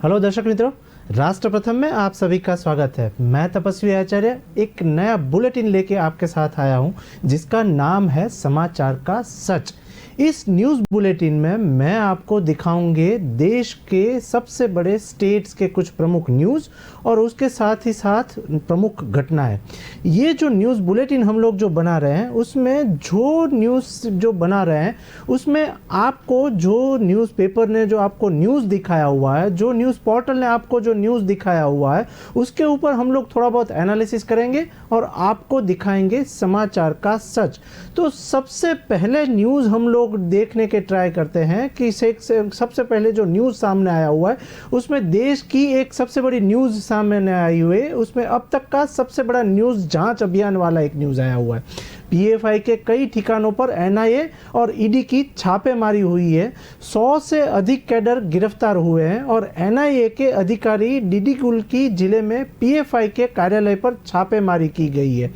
Hello दर्शक मित्रों, राष्ट्र प्रथम में आप सभी का स्वागत है। मैं तपस्वी आचार्य एक नया बुलेटिन लेके आपके साथ आया हूं जिसका नाम है समाचार का सच। इस न्यूज़ बुलेटिन में मैं आपको दिखाऊंगे देश के सबसे बड़े स्टेट्स के कुछ प्रमुख न्यूज़ और उसके साथ ही साथ प्रमुख घटनाएं। ये जो न्यूज़ बुलेटिन हम लोग जो बना रहे हैं उसमें जो न्यूज़ जो बना रहे हैं उसमें आपको जो न्यूज़पेपर ने जो आपको न्यूज़ दिखाया हुआ है, जो न्यूज़ पोर्टल ने आपको जो न्यूज़ दिखाया हुआ है उसके ऊपर हम लोग थोड़ा बहुत एनालिसिस करेंगे और आपको दिखाएंगे समाचार का सच। तो सबसे पहले न्यूज़ हम लोग देखने के ट्राई करते हैं कि सबसे पहले जो न्यूज़ सामने आया हुआ है उसमें देश की एक सबसे बड़ी न्यूज़ सामने आई हुई है। उसमें अब तक का सबसे बड़ा न्यूज़ जांच अभियान वाला एक न्यूज़ आया हुआ है। पीएफआई के कई ठिकानों पर एनआईए और ईडी की छापेमारी हुई है। 100 से अधिक कैडर गिरफ्तार हुए हैं और एनआईए के अधिकारी डिंडीगुल जिले में पीएफआई के कार्यालय पर छापेमारी की गई है।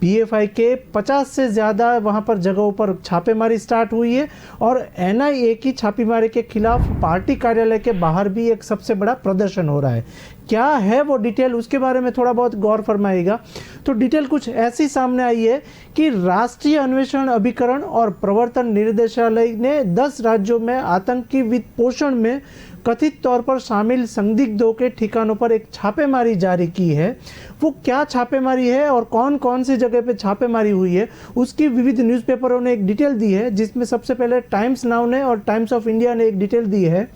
पीएफआई के 50 से ज़्यादा वहां पर जगहों पर छापेमारी स्टार्ट हुई है और एनआईए की छापेमारी के खिलाफ पार्टी कार्यालय के बाहर भी एक सबसे बड़ा प्रदर्शन हो रहा है। क्या है वो डिटेल, उसके बारे में थोड़ा बहुत गौर फरमाइएगा। तो डिटेल कुछ ऐसी सामने आई है कि राष्ट्रीय अन्वेषण अभिकरण और प्रवर्तन निर्देशालय ने 10 राज्यों में आतंकी वित्त पोषण में कथित तौर पर शामिल संदिग्धों के ठिकानों पर एक छापेमारी जारी की है। वो क्या छापेमारी है और कौन कौन सी जगह पे छापेमारी हुई है उसकी विविध न्यूज़पेपरों ने एक डिटेल दी है, जिसमें सबसे पहले टाइम्स नाउ ने और टाइम्स ऑफ इंडिया ने एक डिटेल दी है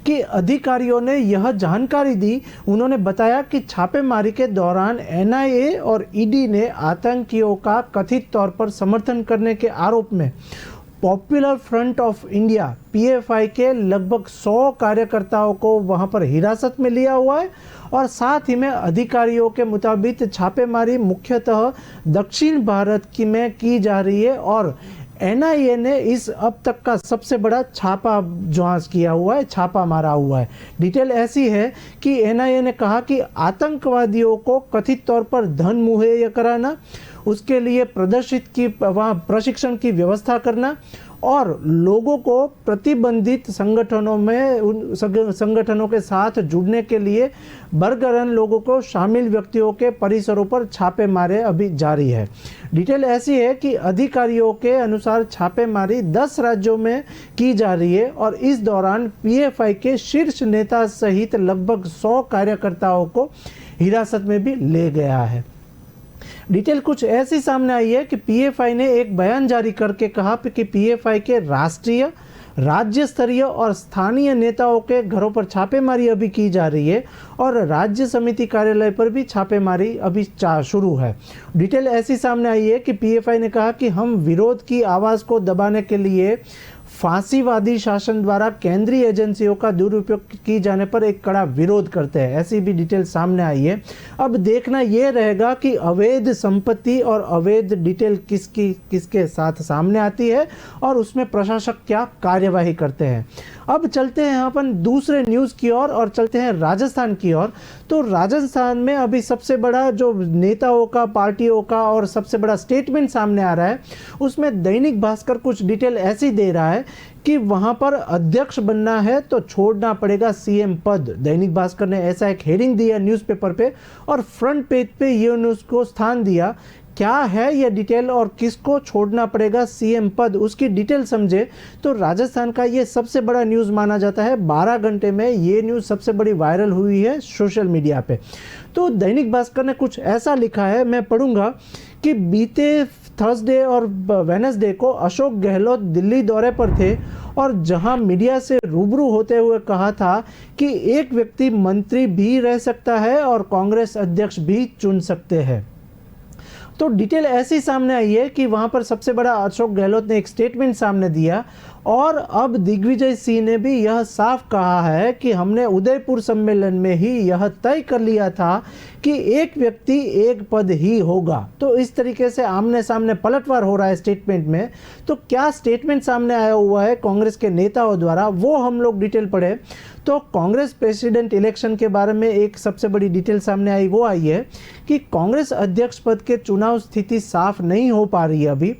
कि अधिकारियों ने यह जानकारी दी। उन्होंने बताया कि छापेमारी के दौरान एनआईए और ईडी ने आतंकियों का कथित तौर पर समर्थन करने के आरोप में popular front of India PFI के लगभग 100 कार्यकर्ताओं को वहां पर हिरासत में लिया हुआ है और साथ ही में अधिकारियों के मुताबिक छापेमारी मुख्यतः दक्षिण भारत में की जा रही है और एनआईए ने इस अब तक का सबसे बड़ा छापा जांच किया हुआ है, छापा मारा हुआ है। डिटेल ऐसी है कि एनआईए ने कहा कि आतंकवादियों को कथित तौर पर धन मुहैया कराना, उसके लिए प्रशिक्षण की व्यवस्था करना और लोगों को प्रतिबंधित संगठनों के साथ जुड़ने के लिए बरगरन लोगों को शामिल व्यक्तियों के परिसरों पर छापेमारी अभी जारी है। डिटेल ऐसी है कि अधिकारियों के अनुसार छापेमारी 10 राज्यों में की जा रही है और इस दौरान पीएफआई के शीर्ष नेता सहित लगभग 100 कार्यकर्ताओं को हिरासत में भी ले गया है। डिटेल कुछ ऐसी सामने आई है कि पीएफआई ने एक बयान जारी करके कहा कि पीएफआई के राष्ट्रीय, राज्य स्तरीय और स्थानीय नेताओं के घरों पर छापेमारी अभी की जा रही है और राज्य समिति कार्यालय पर भी छापेमारी अभी शुरू है। डिटेल ऐसी सामने आई है कि पीएफआई ने कहा कि हम विरोध की आवाज़ को दबाने के लिए फांसीवादी शासन द्वारा केंद्रीय एजेंसियों का दुरुपयोग की जाने पर एक कड़ा विरोध करते हैं। ऐसी भी डिटेल सामने आई है। अब देखना यह रहेगा कि अवैध संपत्ति और अवैध डिटेल किसके साथ सामने आती है और उसमें प्रशासक क्या कार्यवाही करते हैं। अब चलते हैं अपन दूसरे न्यूज़ की ओर और चलते हैं राजस्थान की ओर। तो राजस्थान में अभी सबसे बड़ा जो नेताओं का, पार्टियों का और सबसे बड़ा स्टेटमेंट सामने आ रहा है उसमें दैनिक भास्कर कुछ डिटेल ऐसी दे रहा है कि वहां पर अध्यक्ष बनना है तो छोड़ना पड़ेगा सीएम पद। दैनिक भास्कर ने ऐसा एक हेडिंग दिया न्यूज़पेपर पे और फ्रंट पेज पे ये न्यूज़ को स्थान दिया। क्या है यह डिटेल और किसको छोड़ना पड़ेगा सीएम पद, उसकी डिटेल समझे तो राजस्थान का ये सबसे बड़ा न्यूज़ माना जाता है। 12 घंटे में ये न्यूज़ सबसे बड़ी वायरल हुई है सोशल मीडिया पे। तो दैनिक भास्कर ने कुछ ऐसा लिखा है, मैं पढ़ूंगा कि बीते थर्सडे और वेडनेसडे को अशोक गहलोत दिल्ली दौरे पर थे और जहां मीडिया से रूबरू होते हुए कहा था कि एक व्यक्ति मंत्री भी रह सकता है और कांग्रेस अध्यक्ष भी चुन सकते हैं। तो डिटेल ऐसी सामने आई है कि वहां पर सबसे बड़ा अशोक गहलोत ने एक स्टेटमेंट सामने दिया और अब दिग्विजय सिंह ने भी यह साफ कहा है कि हमने उदयपुर सम्मेलन में ही यह तय कर लिया था कि एक व्यक्ति एक पद ही होगा। तो इस तरीके से आमने सामने पलटवार हो रहा है स्टेटमेंट में। तो क्या स्टेटमेंट सामने आया हुआ है कांग्रेस के नेताओं द्वारा, वो हम लोग डिटेल पढ़े तो कांग्रेस प्रेसिडेंट इलेक्शन के बारे में एक सबसे बड़ी डिटेल सामने आई, वो आई है कि कांग्रेस अध्यक्ष पद के चुनाव स्थिति साफ नहीं हो पा रही है अभी।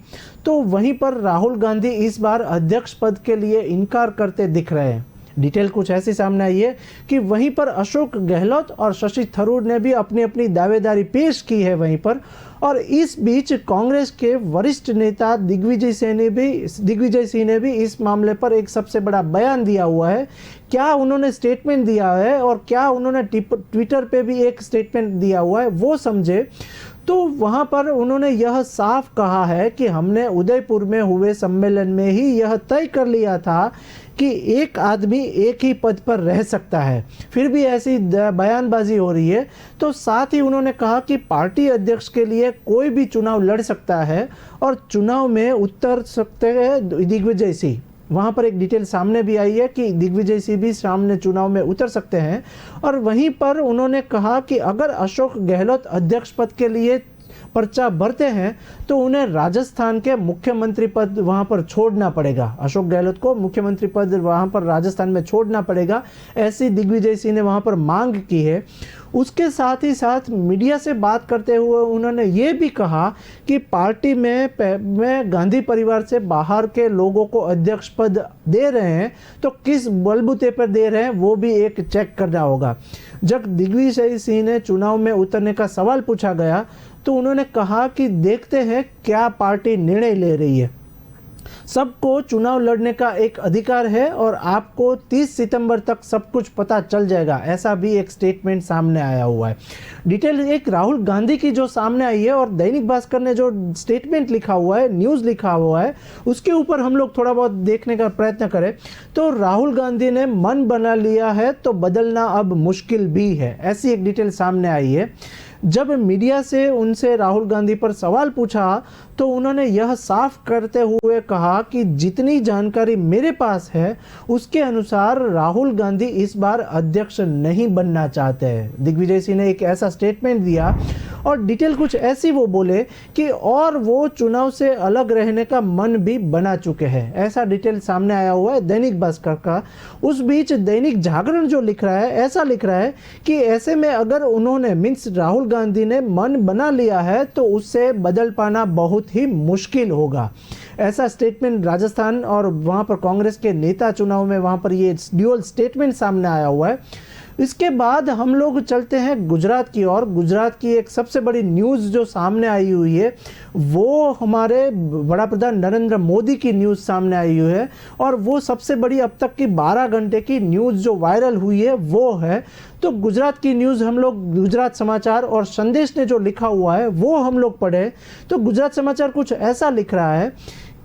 तो वहीं पर राहुल गांधी इस बार अध्यक्ष पद के लिए इनकार करते दिख रहे हैं। डिटेल कुछ ऐसी सामने आई है कि वहीं पर अशोक गहलोत और शशि थरूर ने भी अपनी अपनी दावेदारी पेश की है वहीं पर। और इस बीच कांग्रेस के वरिष्ठ नेता दिग्विजय सिंह ने भी इस मामले पर एक सबसे बड़ा बयान दिया हुआ है। क्या उन्होंने स्टेटमेंट दिया है और क्या उन्होंने ट्विटर पे भी एक स्टेटमेंट दिया हुआ है वो समझे, तो वहां पर उन्होंने यह साफ कहा है कि हमने उदयपुर में हुए सम्मेलन में ही यह तय कर लिया था कि एक आदमी एक ही पद पर रह सकता है, फिर भी ऐसी बयानबाजी हो रही है। तो साथ ही उन्होंने कहा कि पार्टी अध्यक्ष के लिए कोई भी चुनाव लड़ सकता है और चुनाव में उतर सकते हैं दिग्विजय सिंह। वहाँ पर एक डिटेल सामने भी आई है कि दिग्विजय सिंह भी सामने चुनाव में उतर सकते हैं। और वहीं पर उन्होंने कहा कि अगर अशोक गहलोत अध्यक्ष पद के लिए पर्चा भरते हैं तो उन्हें राजस्थान के मुख्यमंत्री पद वहां पर छोड़ना पड़ेगा। अशोक गहलोत को मुख्यमंत्री पद वहां पर राजस्थान में छोड़ना पड़ेगा, ऐसी दिग्विजय सिंह ने वहां पर मांग की है। उसके साथ ही साथ मीडिया से बात करते हुए उन्होंने ये भी कहा कि पार्टी में गांधी परिवार से बाहर के लोगों को अध्यक्ष पद दे रहे हैं तो किस बलबूते पर दे रहे हैं वो भी एक चेक करना होगा। जब दिग्विजय सिंह ने चुनाव में उतरने का सवाल पूछा गया तो उन्होंने कहा कि देखते हैं क्या पार्टी निर्णय ले रही है। सबको चुनाव लड़ने का एक अधिकार है और आपको 30 सितंबर तक सब कुछ पता चल जाएगा, ऐसा भी एक स्टेटमेंट सामने आया हुआ है। डिटेल एक राहुल गांधी की जो सामने आई है और दैनिक भास्कर ने जो स्टेटमेंट लिखा हुआ है, न्यूज़ लिखा हुआ है, उसके ऊपर हम लोग थोड़ा बहुत देखने का प्रयत्न करें तो राहुल गांधी ने मन बना लिया है तो बदलना अब मुश्किल भी है, ऐसी एक डिटेल सामने आई है। जब मीडिया से उनसे राहुल गांधी पर सवाल पूछा तो उन्होंने यह साफ करते हुए कहा कि जितनी जानकारी मेरे पास है उसके अनुसार राहुल गांधी इस बार अध्यक्ष नहीं बनना चाहते हैं। दिग्विजय सिंह ने एक ऐसा स्टेटमेंट दिया और डिटेल कुछ ऐसी वो बोले कि और वो चुनाव से अलग रहने का मन भी बना चुके हैं, ऐसा डिटेल सामने आया हुआ है दैनिक भास्कर का। उस बीच दैनिक जागरण जो लिख रहा है ऐसा लिख रहा है कि ऐसे में अगर उन्होंने मीन्स राहुल गांधी ने मन बना लिया है तो उससे बदल पाना बहुत ही मुश्किल होगा, ऐसा स्टेटमेंट राजस्थान और वहां पर कांग्रेस के नेता चुनाव में वहां पर ये ड्यूअल स्टेटमेंट सामने आया हुआ है। इसके बाद हम लोग चलते हैं गुजरात की ओर। गुजरात की एक सबसे बड़ी न्यूज़ जो सामने आई हुई है वो हमारे बड़ा प्रधान नरेंद्र मोदी की न्यूज़ सामने आई हुई है और वो सबसे बड़ी अब तक की 12 घंटे की न्यूज़ जो वायरल हुई है वो है। तो गुजरात की न्यूज़ हम लोग गुजरात समाचार और संदेश ने जो लिखा हुआ है वो हम लोग पढ़े तो गुजरात समाचार कुछ ऐसा लिख रहा है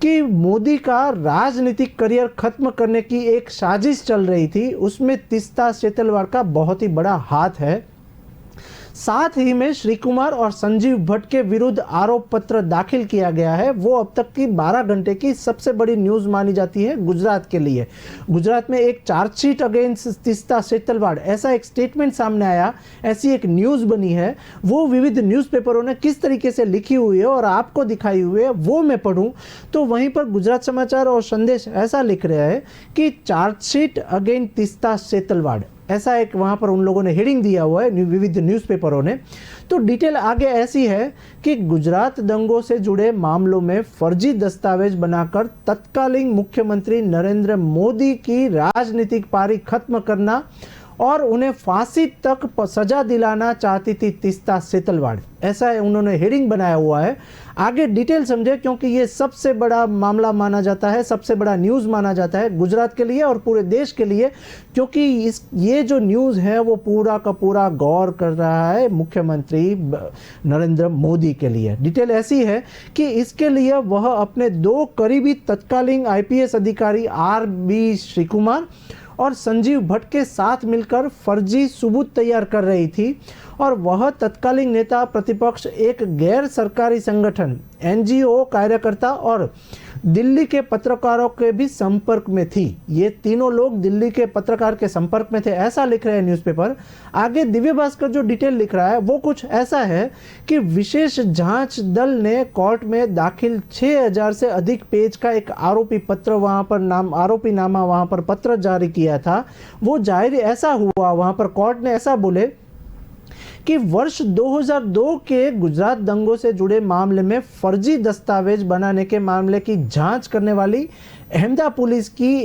कि मोदी का राजनीतिक करियर खत्म करने की एक साजिश चल रही थी, उसमें तीस्ता सेतलवाड़ का बहुत ही बड़ा हाथ है। साथ ही में श्री कुमार और संजीव भट्ट के विरुद्ध आरोप पत्र दाखिल किया गया है। वो अब तक की 12 घंटे की सबसे बड़ी न्यूज़ मानी जाती है गुजरात के लिए। गुजरात में एक चार्जशीट अगेंस्ट तीस्ता सेतलवाड़ ऐसा एक स्टेटमेंट सामने आया, ऐसी एक न्यूज़ बनी है। वो विविध न्यूज़पेपरों ने किस तरीके से लिखी हुई है और आपको दिखाई हुई है वो मैं पढ़ूँ तो वहीं पर गुजरात समाचार और संदेश ऐसा लिख रहा है कि चार्जशीट अगेंस्ट तीस्ता सेतलवाड़, ऐसा एक वहाँ पर उन लोगों ने हेडिंग दिया हुआ है विविध न्यूज़पेपरों ने। तो डिटेल आगे ऐसी है कि गुजरात दंगों से जुड़े मामलों में फर्जी दस्तावेज बनाकर तत्कालीन मुख्यमंत्री नरेंद्र मोदी की राजनीतिक पारी खत्म करना और उन्हें फांसी तक सजा दिलाना चाहती थी तीस्ता सेतलवाड़, ऐसा उन्होंने हेडिंग बनाया हुआ है। आगे डिटेल समझे क्योंकि ये सबसे बड़ा मामला माना जाता है, सबसे बड़ा न्यूज़ माना जाता है गुजरात के लिए और पूरे देश के लिए, क्योंकि ये जो न्यूज़ है वो पूरा का पूरा गौर कर रहा है मुख्यमंत्री नरेंद्र मोदी के लिए। डिटेल ऐसी है कि इसके लिए वह अपने 2 करीबी तत्कालीन IPS अधिकारी RB श्रीकुमार और संजीव भट्ट के साथ मिलकर फर्जी सबूत तैयार कर रही थी और वह तत्कालीन नेता प्रतिपक्ष, एक गैर सरकारी संगठन NGO कार्यकर्ता और दिल्ली के पत्रकारों के भी संपर्क में थी। ये तीनों लोग दिल्ली के पत्रकार के संपर्क में थे, ऐसा लिख रहे हैं न्यूज़पेपर। आगे दिव्य भास्कर जो डिटेल लिख रहा है वो कुछ ऐसा है कि विशेष जांच दल ने कोर्ट में दाखिल 6000 से अधिक पेज का एक आरोपी पत्र वहां पर आरोपी नामा वहां पर पत्र जारी किया था। वो जाहिर ऐसा हुआ, वहां पर कोर्ट ने ऐसा बोले कि वर्ष 2002 के गुजरात दंगों से जुड़े मामले में फर्जी दस्तावेज बनाने के मामले की जांच करने वाली अहमदाबाद पुलिस की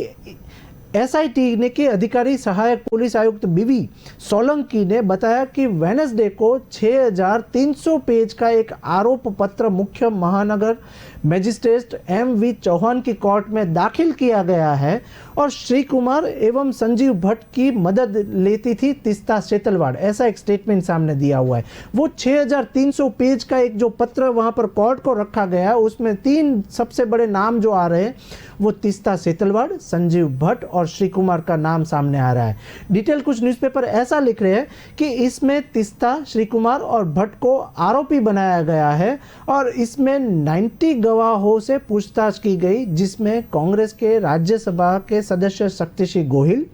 एसआईटी ने के अधिकारी सहायक पुलिस आयुक्त बीवी सोलंकी ने बताया कि वेडनेसडे को 6300 पेज का एक आरोप पत्र मुख्य महानगर मजिस्ट्रेट एम.वी. चौहान की कोर्ट में दाखिल किया गया है और श्री कुमार एवं संजीव भट्ट की मदद लेती थी तीस्ता सेतलवाड़, ऐसा एक स्टेटमेंट सामने दिया हुआ है। वो 6300 पेज का एक जो पत्र वहां पर कोर्ट को रखा गया, उसमें 3 सबसे बड़े नाम जो आ रहे हैं वो तीस्ता सेतलवाड़, संजीव भट्ट और श्री कुमार का नाम सामने आ रहा है। डिटेल कुछ न्यूज़पेपर ऐसा लिख रहे हैं कि इसमें तीस्ता, श्री कुमार और भट्ट को आरोपी बनाया गया है और इसमें 90 गवाहों से पूछताछ की गई, जिसमें कांग्रेस के राज्यसभा के सदस्य शक्ति सिंह गोहिल,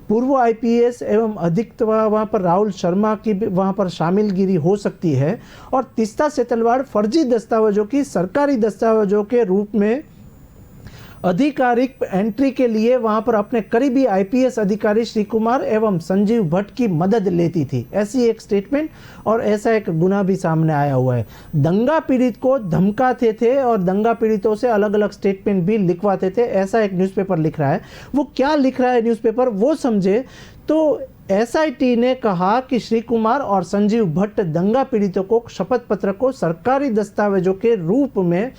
पूर्व आईपीएस एवं अधिक वहाँ पर राहुल शर्मा की भी वहाँ पर शामिलगिरी हो सकती है और तीस्ता सेतलवाड़ फर्जी दस्तावेजों की सरकारी दस्तावेजों के रूप में आधिकारिक एंट्री के लिए वहां पर अपने करीबी आईपीएस अधिकारी श्री कुमार एवं संजीव भट्ट की मदद लेती थी, ऐसी एक स्टेटमेंट और ऐसा एक गुनाह भी सामने आया हुआ है। दंगा पीड़ित को धमकाते थे और दंगा पीड़ितों से अलग अलग स्टेटमेंट भी लिखवाते थे, ऐसा एक न्यूज़पेपर लिख रहा है। वो क्या लिख रहा है न्यूज़पेपर वो समझे तो एसआईटी ने कहा कि श्री कुमार और संजीव भट्ट दंगा पीड़ितों को शपथ पत्र को सरकारी दस्तावेजों के रूप में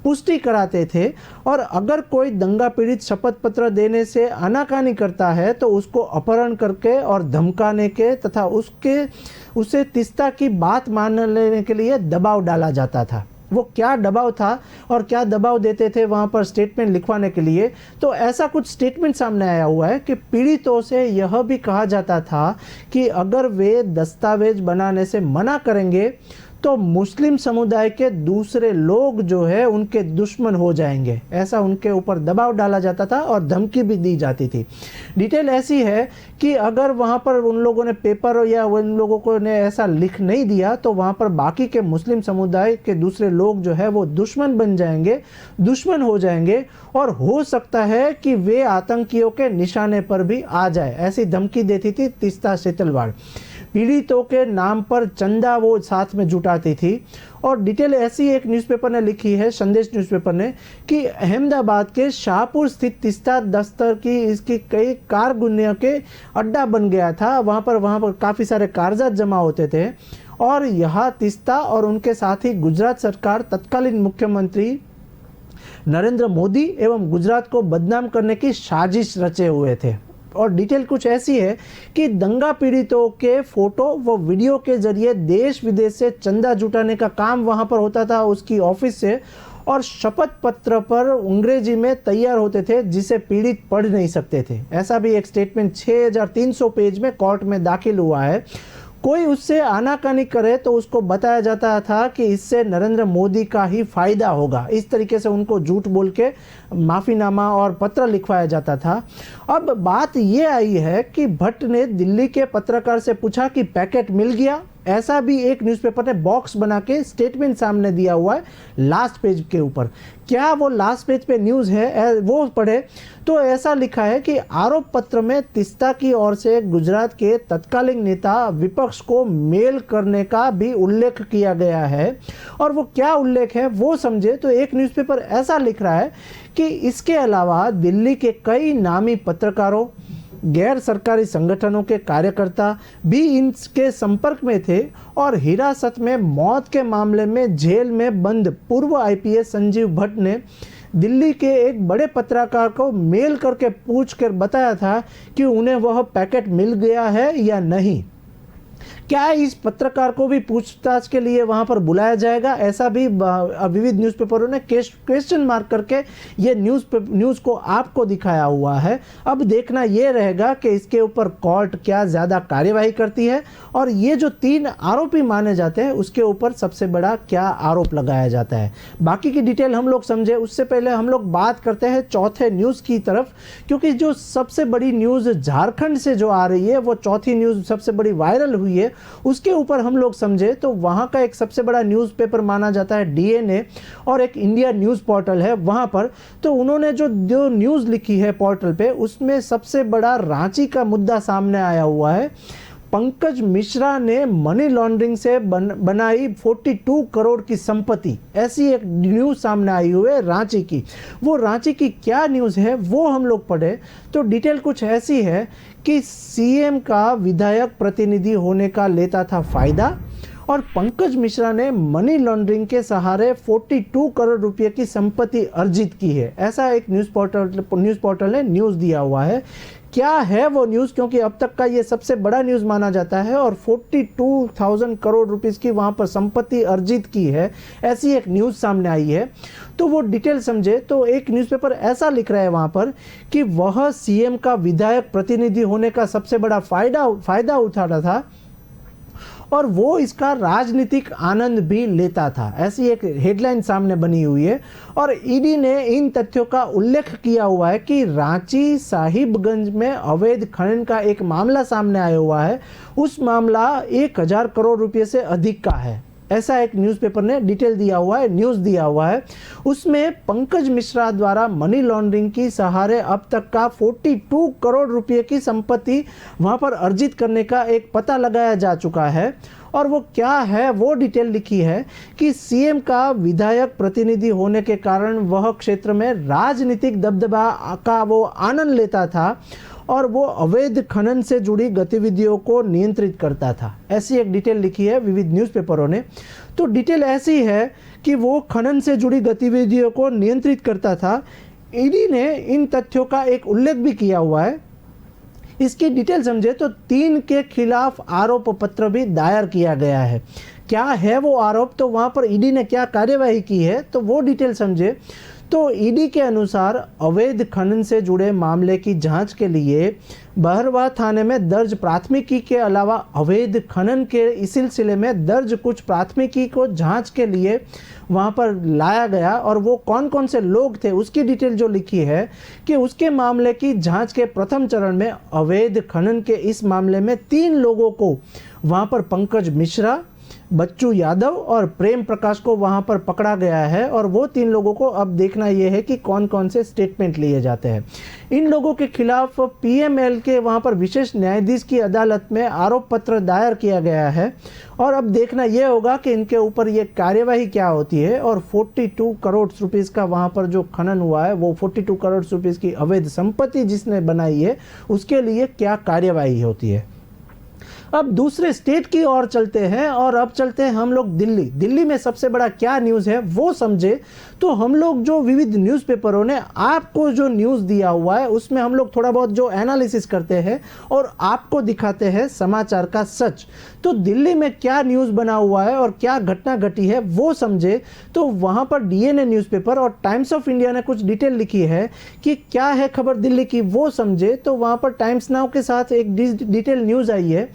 पुष्टि कराते थे और अगर कोई दंगा पीड़ित शपथ पत्र देने से आनाकानी करता है तो उसको अपहरण करके और धमकाने के तथा उसे तीस्ता की बात मान लेने के लिए दबाव डाला जाता था। वो क्या दबाव था और क्या दबाव देते थे वहाँ पर स्टेटमेंट लिखवाने के लिए, तो ऐसा कुछ स्टेटमेंट सामने आया हुआ है कि पीड़ितों से यह भी कहा जाता था कि अगर वे दस्तावेज बनाने से मना करेंगे तो मुस्लिम समुदाय के दूसरे लोग जो है उनके दुश्मन हो जाएंगे, ऐसा उनके ऊपर दबाव डाला जाता था और धमकी भी दी जाती थी। डिटेल ऐसी है कि अगर वहाँ पर उन लोगों ने पेपर या उन लोगों को ने ऐसा लिख नहीं दिया तो वहाँ पर बाकी के मुस्लिम समुदाय के दूसरे लोग जो है वो दुश्मन बन जाएंगे, दुश्मन हो जाएंगे और हो सकता है कि वे आतंकियों के निशाने पर भी आ जाए, ऐसी धमकी देती थी तीस्ता सेतलवाड़। पीड़ितों के नाम पर चंदा वो साथ में जुटाती थी और डिटेल ऐसी एक न्यूज़पेपर ने लिखी है, संदेश न्यूज़पेपर ने, कि अहमदाबाद के शाहपुर स्थित तीस्ता दफ्तर की इसकी कई कारगुनियों के अड्डा बन गया था। वहाँ पर काफ़ी सारे कागजात जमा होते थे और यहाँ तीस्ता और उनके साथ ही गुजरात सरकार तत्कालीन मुख्यमंत्री नरेंद्र मोदी एवं गुजरात को बदनाम करने की साजिश रचे हुए थे। और डिटेल कुछ ऐसी है कि दंगा पीड़ितों के फोटो व वीडियो के जरिए देश विदेश से चंदा जुटाने का काम वहां पर होता था उसकी ऑफिस से, और शपथ पत्र पर अंग्रेजी में तैयार होते थे जिसे पीड़ित पढ़ नहीं सकते थे। ऐसा भी एक स्टेटमेंट 6300 पेज में कोर्ट में दाखिल हुआ है। कोई उससे आनाकानी करे तो उसको बताया जाता था कि इससे नरेंद्र मोदी का ही फायदा होगा, इस तरीके से उनको झूठ बोल के माफ़ीनामा और पत्र लिखवाया जाता था। अब बात ये आई है कि भट्ट ने दिल्ली के पत्रकार से पूछा कि पैकेट मिल गया, ऐसा भी एक न्यूज़पेपर ने बॉक्स बना के स्टेटमेंट सामने दिया हुआ है लास्ट पेज के ऊपर। क्या वो लास्ट पेज पे न्यूज़ है वो पढ़े तो ऐसा लिखा है कि आरोप पत्र में तीस्ता की ओर से गुजरात के तत्कालीन नेता विपक्ष को मेल करने का भी उल्लेख किया गया है। और वो क्या उल्लेख है वो समझे तो एक न्यूज़पेपर ऐसा लिख रहा है कि इसके अलावा दिल्ली के कई नामी पत्रकारों, गैर सरकारी संगठनों के कार्यकर्ता भी इनके संपर्क में थे और हिरासत में मौत के मामले में जेल में बंद पूर्व आईपीएस संजीव भट्ट ने दिल्ली के एक बड़े पत्रकार को मेल करके पूछकर बताया था कि उन्हें वह पैकेट मिल गया है या नहीं। क्या इस पत्रकार को भी पूछताछ के लिए वहां पर बुलाया जाएगा, ऐसा भी विविध न्यूज़पेपरों ने क्वेश्चन मार्क करके ये न्यूज़ को आपको दिखाया हुआ है। अब देखना ये रहेगा कि इसके ऊपर कोर्ट क्या ज़्यादा कार्यवाही करती है और ये जो 3 आरोपी माने जाते हैं उसके ऊपर सबसे बड़ा क्या आरोप लगाया जाता है। बाकी की डिटेल हम लोग समझे उससे पहले हम लोग बात करते हैं चौथे न्यूज़ की तरफ, क्योंकि जो सबसे बड़ी न्यूज़ झारखंड से जो आ रही है वो चौथी न्यूज़ सबसे बड़ी वायरल हुई है, उसके ऊपर हम लोग समझे तो वहाँ का एक सबसे बड़ा न्यूज़पेपर माना जाता है डीएनए और एक इंडिया न्यूज़ पोर्टल है वहाँ पर। तो उन्होंने जो न्यूज़ लिखी है पोर्टल पे उसमें सबसे बड़ा रांची का मुद्दा सामने आया हुआ है। पंकज मिश्रा ने मनी लॉन्ड्रिंग से बनाई 42 करोड़ की संपत्ति, ऐसी एक न्यूज़ सामने आई हुई है रांची की। वो रांची की क्या न्यूज़ है वो हम लोग पढ़े तो डिटेल कुछ ऐसी है कि सीएम का विधायक प्रतिनिधि होने का लेता था फायदा और पंकज मिश्रा ने मनी लॉन्ड्रिंग के सहारे 42 करोड़ रुपए की संपत्ति अर्जित की है। ऐसा एक न्यूज़ पोर्टल ने न्यूज़ दिया हुआ है। क्या है वो न्यूज़, क्योंकि अब तक का ये सबसे बड़ा न्यूज़ माना जाता है और 42,000 करोड़ रुपीस की वहाँ पर संपत्ति अर्जित की है, ऐसी एक न्यूज़ सामने आई है। तो वो डिटेल समझे तो एक न्यूज़पेपर ऐसा लिख रहा है वहाँ पर कि वह सीएम का विधायक प्रतिनिधि होने का सबसे बड़ा फायदा उठा रहा था और वो इसका राजनीतिक आनंद भी लेता था, ऐसी एक हेडलाइन सामने बनी हुई है। और ईडी ने इन तथ्यों का उल्लेख किया हुआ है कि रांची साहिबगंज में अवैध खनन का एक मामला सामने आया हुआ है, उस मामला 1,000 करोड़ रुपए से अधिक का है, ऐसा एक न्यूज़पेपर ने डिटेल दिया हुआ है, न्यूज़ दिया हुआ है। उसमें पंकज मिश्रा द्वारा मनी लॉन्ड्रिंग की सहारे अब तक का 42 करोड़ रुपए की संपत्ति वहां पर अर्जित करने का एक पता लगाया जा चुका है। और वो क्या है वो डिटेल लिखी है कि सीएम का विधायक प्रतिनिधि होने के कारण वह क्षेत्र में राजनीतिक दबदबा का वो आनंद लेता था और वो अवैध खनन से जुड़ी गतिविधियों को नियंत्रित करता था, ऐसी एक डिटेल लिखी है विविध न्यूज़पेपरों ने। तो डिटेल ऐसी है कि वो खनन से जुड़ी गतिविधियों को नियंत्रित करता था। ईडी ने इन तथ्यों का एक उल्लेख भी किया हुआ है। इसकी डिटेल समझे तो 3 के खिलाफ आरोप पत्र भी दायर किया गया है। क्या है वो आरोप, तो वहाँ पर ईडी ने क्या कार्यवाही की है तो वो डिटेल समझे तो ईडी के अनुसार अवैध खनन से जुड़े मामले की जांच के लिए बहरवा थाने में दर्ज प्राथमिकी के अलावा अवैध खनन के इस सिलसिले में दर्ज कुछ प्राथमिकी को जांच के लिए वहां पर लाया गया और वो कौन कौन से लोग थे उसकी डिटेल जो लिखी है कि उसके मामले की जांच के प्रथम चरण में अवैध खनन के इस मामले में 3 लोगों को वहां पर पंकज मिश्रा, बच्चू यादव और प्रेम प्रकाश को वहां पर पकड़ा गया है। और वो 3 लोगों को अब देखना यह है कि कौन कौन से स्टेटमेंट लिए जाते हैं। इन लोगों के खिलाफ पीएमएल के वहां पर विशेष न्यायाधीश की अदालत में आरोप पत्र दायर किया गया है और अब देखना यह होगा कि इनके ऊपर ये कार्यवाही क्या होती है और 42 करोड़ रुपीस का वहां पर जो खनन हुआ है वो 42 करोड़ रुपीस की अवैध संपत्ति जिसने बनाई है उसके लिए क्या कार्यवाही होती है। अब दूसरे स्टेट की ओर चलते हैं और अब चलते हैं हम लोग दिल्ली में सबसे बड़ा क्या न्यूज़ है वो समझे तो हम लोग जो विविध न्यूज़पेपरों ने आपको जो न्यूज़ दिया हुआ है उसमें हम लोग थोड़ा बहुत जो एनालिसिस करते हैं और आपको दिखाते हैं समाचार का सच। तो दिल्ली में क्या न्यूज़ बना हुआ है और क्या घटना घटी है वो समझे तो वहाँ पर डीएनए न्यूज़पेपर और टाइम्स ऑफ इंडिया ने कुछ डिटेल लिखी है कि क्या है खबर दिल्ली की वो समझे तो वहाँ पर टाइम्स नाउ के साथ एक डिटेल न्यूज़ आई है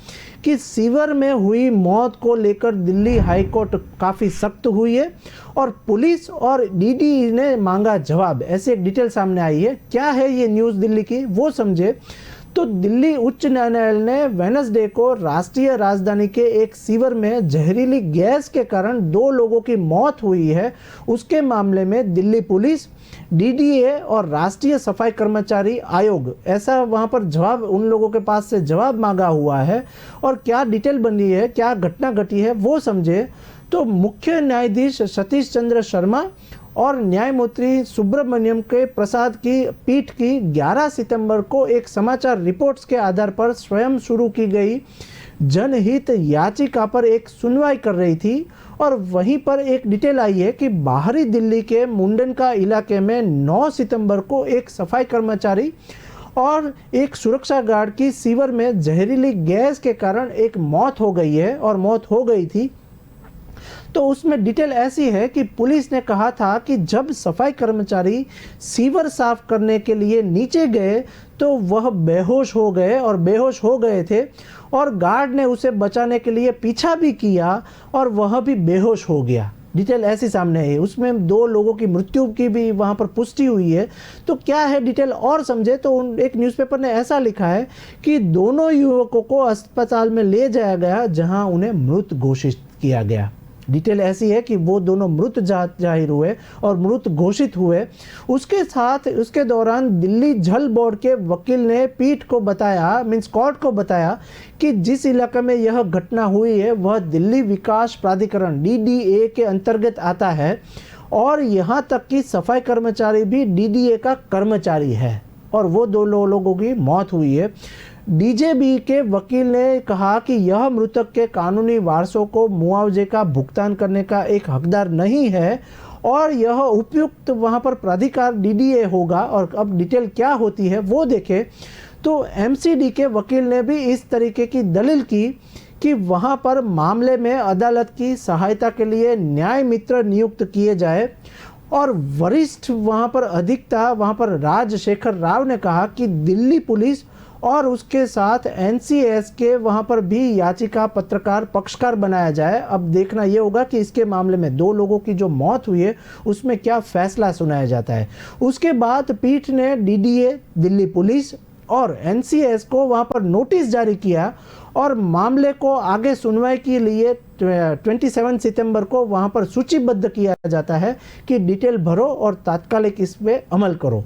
कि सीवर में हुई मौत को लेकर दिल्ली हाईकोर्ट काफ़ी सख्त हुई है और पुलिस और डीडी ने मांगा जवाब, ऐसे एक डिटेल सामने आई है। क्या है ये न्यूज़ दिल्ली की वो समझे तो दिल्ली उच्च न्यायालय ने वेडनेसडे को राष्ट्रीय राजधानी के एक सीवर में जहरीली गैस के कारण 2 लोगों की मौत हुई है, उसके मामले में दिल्ली पुलिस, डीडीए और राष्ट्रीय सफाई कर्मचारी आयोग ऐसा वहां पर जवाब उन लोगों के पास से जवाब मांगा हुआ है। और क्या डिटेल बनी है क्या घटना घटी है वो समझे तो मुख्य न्यायाधीश सतीश चंद्र शर्मा और न्यायमूर्ति सुब्रमण्यम के प्रसाद की पीठ की 11 सितंबर को एक समाचार रिपोर्ट्स के आधार पर स्वयं शुरू की गई जनहित याचिका पर एक सुनवाई कर रही थी। और वहीं पर एक डिटेल आई है कि बाहरी दिल्ली के मुंडनका इलाके में 9 सितंबर को एक सफाई कर्मचारी और एक सुरक्षा गार्ड की सीवर में जहरीली गैस के कारण एक मौत हो गई है और मौत हो गई थी। तो उसमें डिटेल ऐसी है कि पुलिस ने कहा था कि जब सफाई कर्मचारी सीवर साफ करने के लिए नीचे गए तो वह बेहोश हो गए और बेहोश हो गए थे और गार्ड ने उसे बचाने के लिए पीछा भी किया और वह भी बेहोश हो गया। डिटेल ऐसी सामने है, उसमें 2 लोगों की मृत्यु की भी वहां पर पुष्टि हुई है। तो क्या है डिटेल और समझे तो एक न्यूज़पेपर ने ऐसा लिखा है कि दोनों युवकों को अस्पताल में ले जाया गया जहां उन्हें मृत घोषित किया गया। डिटेल ऐसी है कि वो दोनों मृत जाहिर हुए और मृत घोषित हुए। उसके साथ उसके दौरान दिल्ली जल बोर्ड के वकील ने पीठ को बताया, मीन्स कोर्ट को बताया, कि जिस इलाके में यह घटना हुई है वह दिल्ली विकास प्राधिकरण DDA के अंतर्गत आता है और यहाँ तक कि सफाई कर्मचारी भी DDA का कर्मचारी है और वो दो लोगों की मौत हुई है। DJB के वकील ने कहा कि यह मृतक के कानूनी वारसों को मुआवजे का भुगतान करने का एक हकदार नहीं है और यह उपयुक्त वहां पर प्राधिकार DDA होगा। और अब डिटेल क्या होती है वो देखें तो MCD के वकील ने भी इस तरीके की दलील की कि वहां पर मामले में अदालत की सहायता के लिए न्याय मित्र नियुक्त किए जाए। और वरिष्ठ वहां पर अधिवक्ता वहां पर राजशेखर राव ने कहा कि दिल्ली पुलिस और उसके साथ NCS के वहाँ पर भी याचिका पत्रकार पक्षकार बनाया जाए। अब देखना ये होगा कि इसके मामले में 2 लोगों की जो मौत हुई है उसमें क्या फैसला सुनाया जाता है। उसके बाद पीठ ने DDA, दिल्ली पुलिस और NCS को वहाँ पर नोटिस जारी किया और मामले को आगे सुनवाई के लिए 27 सितंबर को वहाँ पर सूचीबद्ध किया जाता है कि डिटेल भरो और तात्कालिक इस पे अमल करो।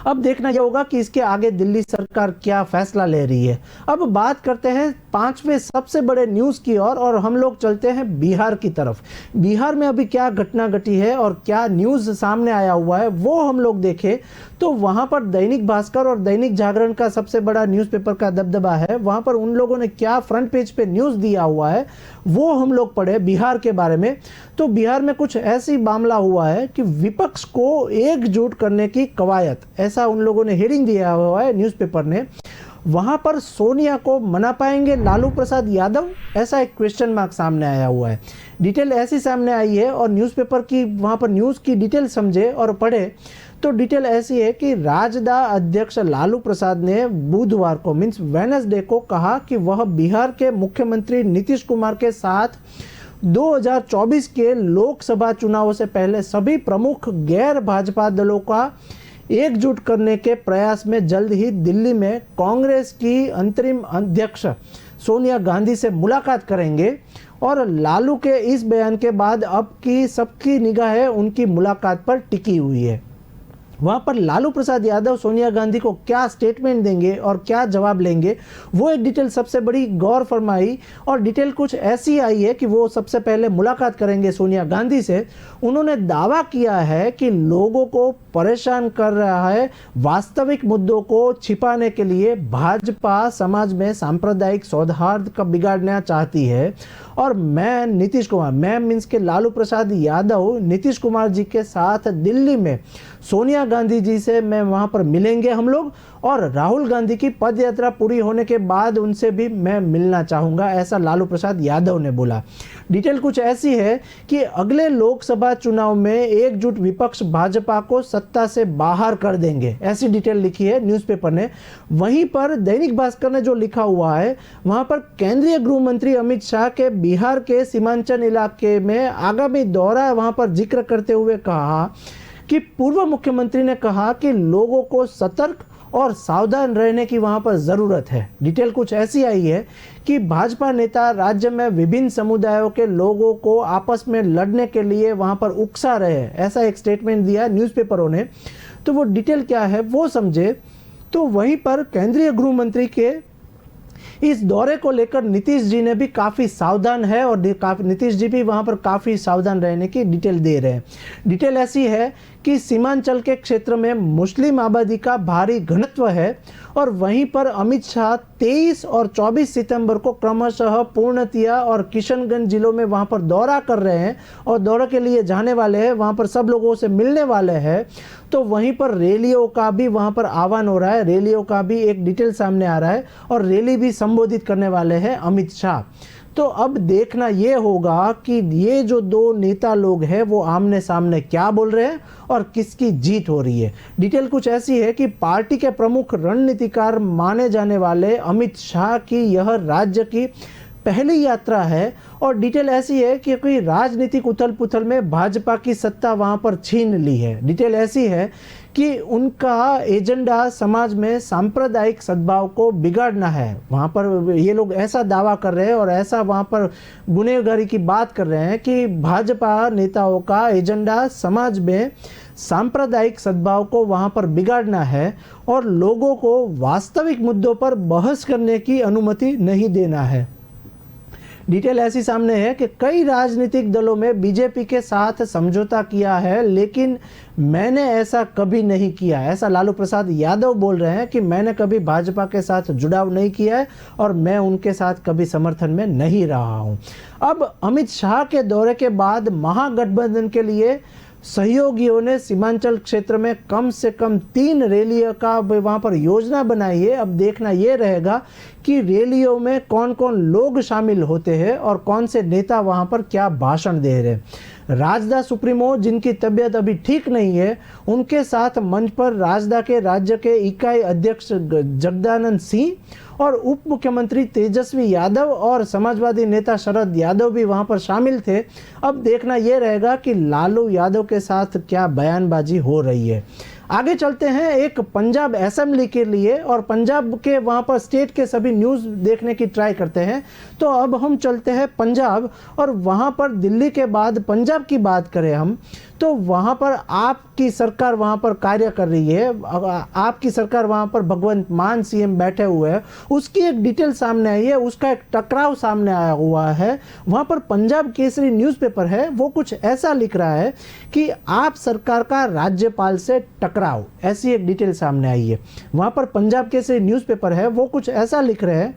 अब देखना यह होगा कि इसके आगे दिल्ली सरकार क्या फैसला ले रही है। अब बात करते हैं 5वें सबसे बड़े न्यूज़ की ओर और हम लोग चलते हैं बिहार की तरफ। बिहार में अभी क्या घटना घटी है और क्या न्यूज़ सामने आया हुआ है वो हम लोग देखें तो वहाँ पर दैनिक भास्कर और दैनिक जागरण का सबसे बड़ा न्यूज़पेपर का दबदबा है। वहाँ पर उन लोगों ने क्या फ्रंट पेज पे न्यूज़ दिया हुआ है वो हम लोग पढ़े बिहार के बारे में। तो बिहार में कुछ ऐसी मामला हुआ है कि विपक्ष को एकजुट करने की कवायद, ऐसा उन लोगों ने हेडिंग दिया हुआ है न्यूज़पेपर ने। वहां पर सोनिया को मना पाएंगे लालू प्रसाद यादव, ऐसा एक क्वेश्चन मार्क सामने आया हुआ है। डिटेल ऐसी सामने आई है और न्यूज़पेपर की वहां पर न्यूज़ की डिटेल समझे और पढ़े तो डिटेल ऐसी है कि राजदा अध्यक्ष लालू प्रसाद ने बुधवार को मीन्स वेडनेसडे को कहा कि वह बिहार के मुख्यमंत्री नीतीश कुमार के साथ 2024 के लोकसभा चुनावों से पहले सभी प्रमुख गैर भाजपा दलों का एकजुट करने के प्रयास में जल्द ही दिल्ली में कांग्रेस की अंतरिम अध्यक्ष सोनिया गांधी से मुलाकात करेंगे। और लालू के इस बयान के बाद अब की सबकी निगाहें उनकी मुलाकात पर टिकी हुई है। वहाँ पर लालू प्रसाद यादव सोनिया गांधी को क्या स्टेटमेंट देंगे और क्या जवाब लेंगे वो एक डिटेल सबसे बड़ी गौर फरमाई। और डिटेल कुछ ऐसी आई है कि वो सबसे पहले मुलाकात करेंगे सोनिया गांधी से। उन्होंने दावा किया है कि लोगों को परेशान कर रहा है वास्तविक मुद्दों को छिपाने के लिए भाजपा समाज में सांप्रदायिक सौहार्द का बिगाड़ना चाहती है। और मैं नीतीश कुमार, मैं मीन्स के लालू प्रसाद यादव नीतीश कुमार जी के साथ दिल्ली में सोनिया गांधी जी से मैं वहां पर मिलेंगे हम लोग और राहुल गांधी की पद यात्रा पूरी होने के बाद उनसे भी मैं मिलना चाहूँगा, ऐसा लालू प्रसाद यादव ने बोला। डिटेल कुछ ऐसी है कि अगले लोकसभा चुनाव में एकजुट विपक्ष भाजपा को सत्ता से बाहर कर देंगे, ऐसी डिटेल लिखी है न्यूज़पेपर ने। वहीं पर दैनिक भास्कर ने जो लिखा हुआ है वहां पर केंद्रीय गृह मंत्री अमित शाह के बिहार के सीमांचल इलाके में आगामी दौरा वहां पर जिक्र करते हुए कहा कि पूर्व मुख्यमंत्री ने कहा कि लोगों को सतर्क और सावधान रहने की वहां पर जरूरत है। डिटेल कुछ ऐसी आई है कि भाजपा नेता राज्य में विभिन्न समुदायों के लोगों को आपस में लड़ने के लिए वहां पर उकसा रहे, ऐसा एक स्टेटमेंट दिया न्यूज़पेपरों ने। तो वो डिटेल क्या है वो समझे। तो वहीं पर केंद्रीय गृह मंत्री के इस दौरे को लेकर नीतीश जी ने भी काफ़ी सावधान है और नीतीश जी भी वहां पर काफ़ी सावधान रहने की डिटेल दे रहे हैं। डिटेल ऐसी है कि सीमांचल के क्षेत्र में मुस्लिम आबादी का भारी घनत्व है और वहीं पर अमित शाह 23 और 24 सितंबर को क्रमशः पूर्णतिया और किशनगंज जिलों में वहां पर दौरा कर रहे हैं और दौरे के लिए जाने वाले हैं, वहां पर सब लोगों से मिलने वाले हैं। तो वहीं पर रैलियों का भी वहां पर आह्वान हो रहा है, रैलियों का भी एक डिटेल सामने आ रहा है और रैली भी संबोधित करने वाले हैं अमित शाह। तो अब देखना ये होगा कि ये जो दो नेता लोग हैं वो आमने सामने क्या बोल रहे हैं और किसकी जीत हो रही है। डिटेल कुछ ऐसी है कि पार्टी के प्रमुख रणनीतिकार माने जाने वाले अमित शाह की यह राज्य की पहली यात्रा है और डिटेल ऐसी है कि कोई राजनीतिक उथल पुथल में भाजपा की सत्ता वहां पर छीन ली है। डिटेल ऐसी है कि उनका एजेंडा समाज में सांप्रदायिक सद्भाव को बिगाड़ना है। वहाँ पर ये लोग ऐसा दावा कर रहे हैं और ऐसा वहाँ पर गुनहगारी की बात कर रहे हैं कि भाजपा नेताओं का एजेंडा समाज में सांप्रदायिक सद्भाव को वहाँ पर बिगाड़ना है और लोगों को वास्तविक मुद्दों पर बहस करने की अनुमति नहीं देना है। डिटेल ऐसी सामने है कि कई राजनीतिक दलों में बीजेपी के साथ समझौता किया है, लेकिन मैंने ऐसा कभी नहीं किया। ऐसा लालू प्रसाद यादव बोल रहे हैं कि मैंने कभी भाजपा के साथ जुड़ाव नहीं किया है और मैं उनके साथ कभी समर्थन में नहीं रहा हूं। अब अमित शाह के दौरे के बाद महागठबंधन के लिए सहयोगियों ने सीमांचल क्षेत्र में कम से कम 3 रैलियों का वहाँ पर योजना बनाई है। अब देखना ये रहेगा कि रैलियों में कौन कौन लोग शामिल होते हैं और कौन से नेता वहाँ पर क्या भाषण दे रहे हैं। राजदा सुप्रीमो जिनकी तबीयत अभी ठीक नहीं है, उनके साथ मंच पर राजदा के राज्य के इकाई अध्यक्ष जगदानंद सिंह और उप मुख्यमंत्री तेजस्वी यादव और समाजवादी नेता शरद यादव भी वहां पर शामिल थे। अब देखना यह रहेगा कि लालू यादव के साथ क्या बयानबाजी हो रही है। आगे चलते हैं एक पंजाब असेंबली के लिए और पंजाब के वहाँ पर स्टेट के सभी न्यूज़ देखने की ट्राई करते हैं। तो अब हम चलते हैं पंजाब और वहाँ पर दिल्ली के बाद पंजाब की बात करें हम तो वहाँ पर आपकी सरकार वहाँ पर कार्य कर रही है। आपकी सरकार वहाँ पर भगवंत मान सीएम बैठे हुए हैं, उसकी एक डिटेल सामने आई है, उसका एक टकराव सामने आया हुआ है। वहाँ पर पंजाब केसरी न्यूज़पेपर है, वो कुछ ऐसा लिख रहा है कि आप सरकार का राज्यपाल से टकराव, ऐसी एक डिटेल सामने आई है। वहाँ पर पंजाब केसरी न्यूज़पेपर है, वो कुछ ऐसा लिख रहे हैं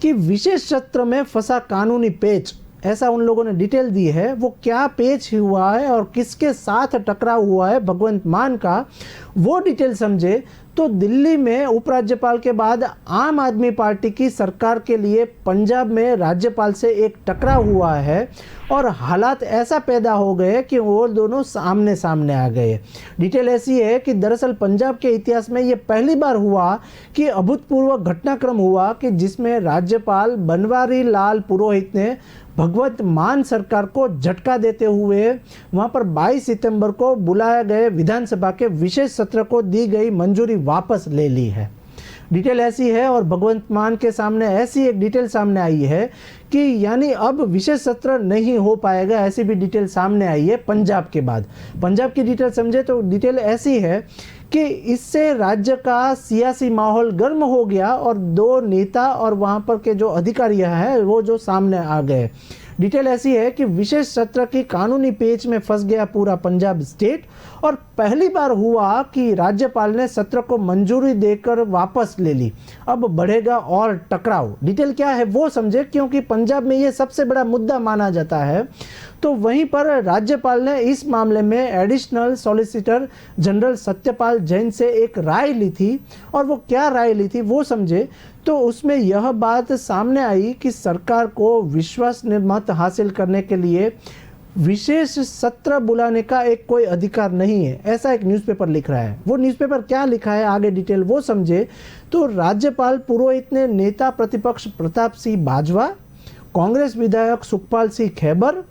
कि विशेष सत्र में फंसा कानूनी पेच, ऐसा उन लोगों ने डिटेल दी है। वो क्या पेच हुआ है और किसके साथ टकराव हुआ है भगवंत मान का, वो डिटेल समझे तो दिल्ली में उपराज्यपाल के बाद आम आदमी पार्टी की सरकार के लिए पंजाब में राज्यपाल से एक टकराव हुआ है और हालात ऐसा पैदा हो गए कि वो दोनों सामने सामने आ गए। डिटेल ऐसी है कि दरअसल पंजाब के इतिहास में ये पहली बार हुआ कि अभूतपूर्व घटनाक्रम हुआ कि जिसमें राज्यपाल बनवारी लाल पुरोहित ने भगवंत मान सरकार को झटका देते हुए वहां पर 22 सितंबर को बुलाए गए विधानसभा के विशेष सत्र को दी गई मंजूरी वापस ले ली है। डिटेल ऐसी है और भगवंत मान के सामने ऐसी एक डिटेल सामने आई है कि यानी अब विशेष सत्र नहीं हो पाएगा, ऐसी भी डिटेल सामने आई है पंजाब के बाद। पंजाब की डिटेल समझे तो डिटेल ऐसी है कि इससे राज्य का सियासी माहौल गर्म हो गया और 2 नेता और वहाँ पर के जो अधिकारी हैं वो जो सामने आ गए। डिटेल ऐसी है कि विशेष सत्र की कानूनी पेच में फंस गया पूरा पंजाब स्टेट और पहली बार हुआ कि राज्यपाल ने सत्र को मंजूरी देकर वापस ले ली। अब बढ़ेगा और टकराव। डिटेल क्या है वो समझे, क्योंकि पंजाब में ये सबसे बड़ा मुद्दा माना जाता है। तो वहीं पर राज्यपाल ने इस मामले में additional solicitor general Satyapal Jain से एक राय ली थी और वो क्या राय ली थी वो समझे तो उसमें यह बात सामने आई कि सरकार को विश्वास मत हासिल करने के लिए विशेष सत्र बुलाने का एक कोई अधिकार नहीं है, ऐसा एक न्यूज़पेपर लिख रहा है। वो न्यूज़पेपर क्या लिखा है आगे डिटेल वो समझे तो राज्यपाल पुरोहित ने नेता प्रतिपक्ष प्रताप सिंह बाजवा, कांग्रेस विधायक सुखपाल सिंह खैबर,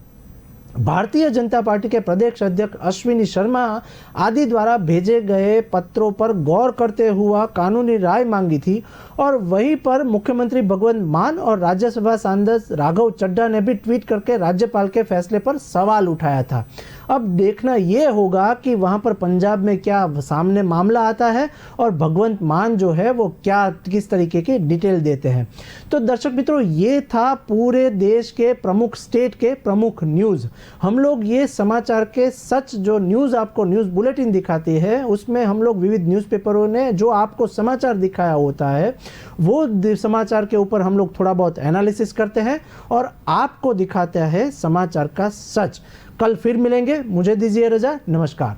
भारतीय जनता पार्टी के प्रदेश अध्यक्ष अश्विनी शर्मा आदि द्वारा भेजे गए पत्रों पर गौर करते हुआ कानूनी राय मांगी थी और वहीं पर मुख्यमंत्री भगवंत मान और राज्यसभा सांसद राघव चड्ढा ने भी ट्वीट करके राज्यपाल के फैसले पर सवाल उठाया था। अब देखना यह होगा कि वहां पर पंजाब में क्या सामने मामला आता है और भगवंत मान जो है वो क्या किस तरीके की डिटेल देते हैं। तो दर्शक मित्रों, ये था पूरे देश के प्रमुख स्टेट के प्रमुख न्यूज़। हम लोग ये समाचार के सच जो न्यूज़ आपको न्यूज़ बुलेटिन दिखाती है उसमें हम लोग विविध न्यूज़पेपरों ने जो आपको समाचार दिखाया होता है वो समाचार के ऊपर हम लोग थोड़ा बहुत एनालिसिस करते हैं और आपको दिखाते हैं समाचार का सच। कल फिर मिलेंगे, मुझे दीजिए रजा, नमस्कार।